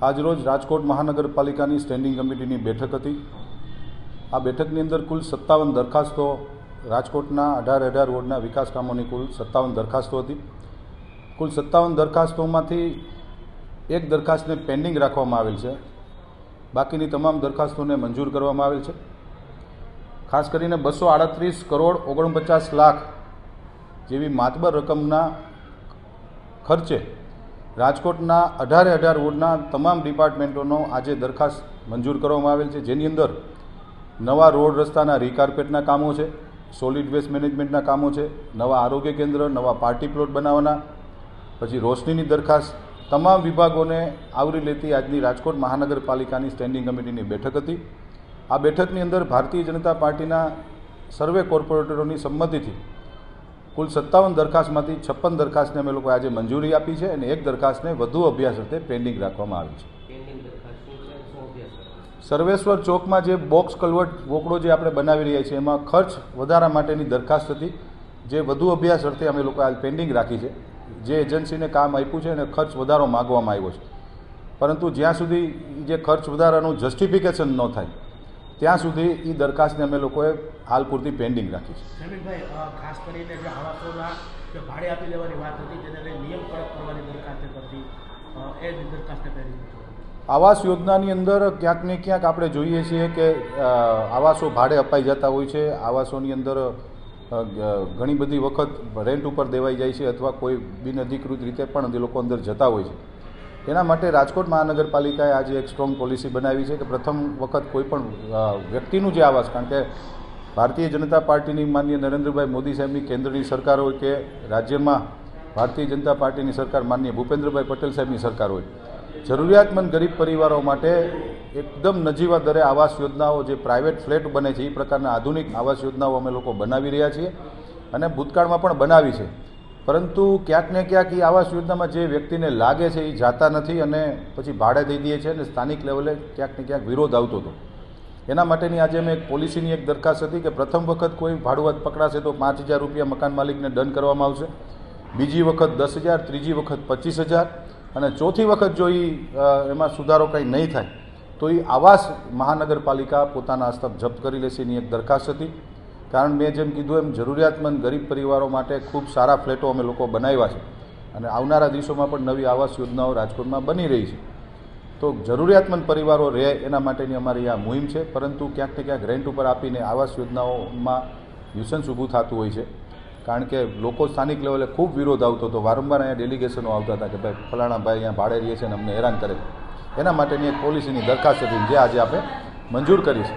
આજરોજ રાજકોટ મહાનગરપાલિકાની સ્ટેન્ડિંગ કમિટીની બેઠક હતી। આ બેઠકની અંદર કુલ 57 દરખાસ્તો રાજકોટના 18 વોર્ડના વિકાસ કામોની કુલ 57 દરખાસ્તો હતી। કુલ 57 દરખાસ્તોમાંથી એક દરખાસ્તને પેન્ડિંગ રાખવામાં આવેલ છે, બાકીની તમામ દરખાસ્તોને મંજૂર કરવામાં આવેલ છે। ખાસ કરીને 238 કરોડ 49 લાખ જેવી માતબર રકમના ખર્ચે રાજકોટના 18 વોર્ડના તમામ ડિપાર્ટમેન્ટોનો આજે દરખાસ્ત મંજૂર કરવામાં આવેલ છે, જેની અંદર નવા રોડ રસ્તાના રીકાર્પેટના કામો છે, સોલિડ વેસ્ટ મેનેજમેન્ટના કામો છે, નવા આરોગ્ય કેન્દ્ર, નવા પાર્ટી પ્લોટ બનાવવાના, પછી રોશનીની દરખાસ્ત, તમામ વિભાગોને આવરી લેતી આજની રાજકોટ મહાનગરપાલિકાની સ્ટેન્ડિંગ કમિટીની બેઠક હતી। આ બેઠકની અંદર ભારતીય જનતા પાર્ટીના સર્વે કોર્પોરેટરોની સંમતિથી કુલ 57 દરખાસ્તમાંથી 56 દરખાસ્તને અમે લોકો આજે મંજૂરી આપી છે અને એક દરખાસ્તને વધુ અભ્યાસ અર્થે પેન્ડિંગ રાખવામાં આવી છે। સર્વેશ્વર ચોકમાં જે બોક્સ કલવર્ટ વોકડો જે આપણે બનાવી રહ્યા છીએ એમાં ખર્ચ વધારા માટેની દરખાસ્ત હતી, જે વધુ અભ્યાસ અર્થે અમે લોકો આ પેન્ડિંગ રાખી છે। જે એજન્સીને કામ આપ્યું છે અને ખર્ચ વધારો માગવામાં આવ્યો છે, પરંતુ જ્યાં સુધી જે ખર્ચ વધારાનું જસ્ટિફિકેશન ન થાય ત્યાં સુધી એ દરખાસ્તને અમે લોકોએ હાલ પૂરતી પેન્ડિંગ રાખી છે। જમીનભાઈ, ખાસ કરીને જે આવાસોના જે ભાડે આપી દેવાની વાત હતી જેને લઈને નિયમ કડક કરવાની દરખાસ્ત હતી, એ દરખાસ્તને પેન્ડિંગ હતી। આવાસ યોજનાની અંદર ક્યાંક ને ક્યાંક આપણે જોઈએ છીએ કે આવાસો ભાડે અપાઈ જતા હોય છે। આવાસોની અંદર ઘણી બધી વખત રેન્ટ ઉપર દેવાઈ જાય છે અથવા કોઈ બિનઅધિકૃત રીતે પણ એ લોકો અંદર જતા હોય છે। એના માટે રાજકોટ મહાનગરપાલિકાએ આજે એક સ્ટ્રોંગ પોલિસી બનાવી છે કે પ્રથમ વખત કોઈ પણ વ્યક્તિનું જે આવાસ, કારણ કે ભારતીય જનતા પાર્ટીની માનનીય નરેન્દ્રભાઈ મોદી સાહેબની કેન્દ્રની સરકાર હોય કે રાજ્યમાં ભારતીય જનતા પાર્ટીની સરકાર માનનીય ભૂપેન્દ્રભાઈ પટેલ સાહેબની સરકાર હોય, જરૂરિયાતમંદ ગરીબ પરિવારો માટે એકદમ નજીવા દરે આવાસ યોજનાઓ, જે પ્રાઇવેટ ફ્લેટ બને છે એ પ્રકારના આધુનિક આવાસ યોજનાઓ અમે લોકો બનાવી રહ્યા છીએ અને ભૂતકાળમાં પણ બનાવી છે। પરંતુ ક્યાંક ને ક્યાંક એ આવાસ યોજનામાં જે વ્યક્તિને લાગે છે એ જાતા નથી અને પછી ભાડે દઈ દે છે અને સ્થાનિક લેવલે ક્યાંક ને ક્યાંક વિરોધ આવતો હતો। એના માટેની આજે અમે એક પોલિસીની એક દરખાસ્ત હતી કે પ્રથમ વખત કોઈ ભાડુઆત પકડાશે તો 5,000 રૂપિયા મકાન માલિકને દંડ કરવામાં આવશે, બીજી વખત 10,000, ત્રીજી વખત 25,000 અને ચોથી વખત જો એમાં સુધારો કંઈ નહીં થાય તો એ આવાસ મહાનગરપાલિકા પોતાના હસ્તક જપ્ત કરી લેશે એની એક દરખાસ્ત હતી। કારણ મેં જેમ કીધું એમ જરૂરિયાતમંદ ગરીબ પરિવારો માટે ખૂબ સારા ફ્લેટો અમે લોકો બનાવ્યા છે અને આવનારા દિવસોમાં પણ નવી આવાસ યોજનાઓ રાજકોટમાં બની રહી છે। તો જરૂરિયાતમંદ પરિવારો રહે એના માટેની અમારી આ મુહિમ છે, પરંતુ ક્યાંક ને ક્યાંક રેન્ટ ઉપર આપીને આવાસ યોજનાઓમાં ન્યુસન્સ ઊભું થતું હોય છે। કારણ કે લોકો સ્થાનિક લેવલે ખૂબ વિરોધ આવતો હતો, વારંવાર અહીંયા ડેલિગેશનો આવતા હતા કે ભાઈ ફલાણા ભાઈ અહીંયા ભાડે રહીએ છે અને અમને હેરાન કરે છે। એના માટેની એક પોલિસીની દરખાસ્ત હતી જે આજે આપણે મંજૂર કરી છે।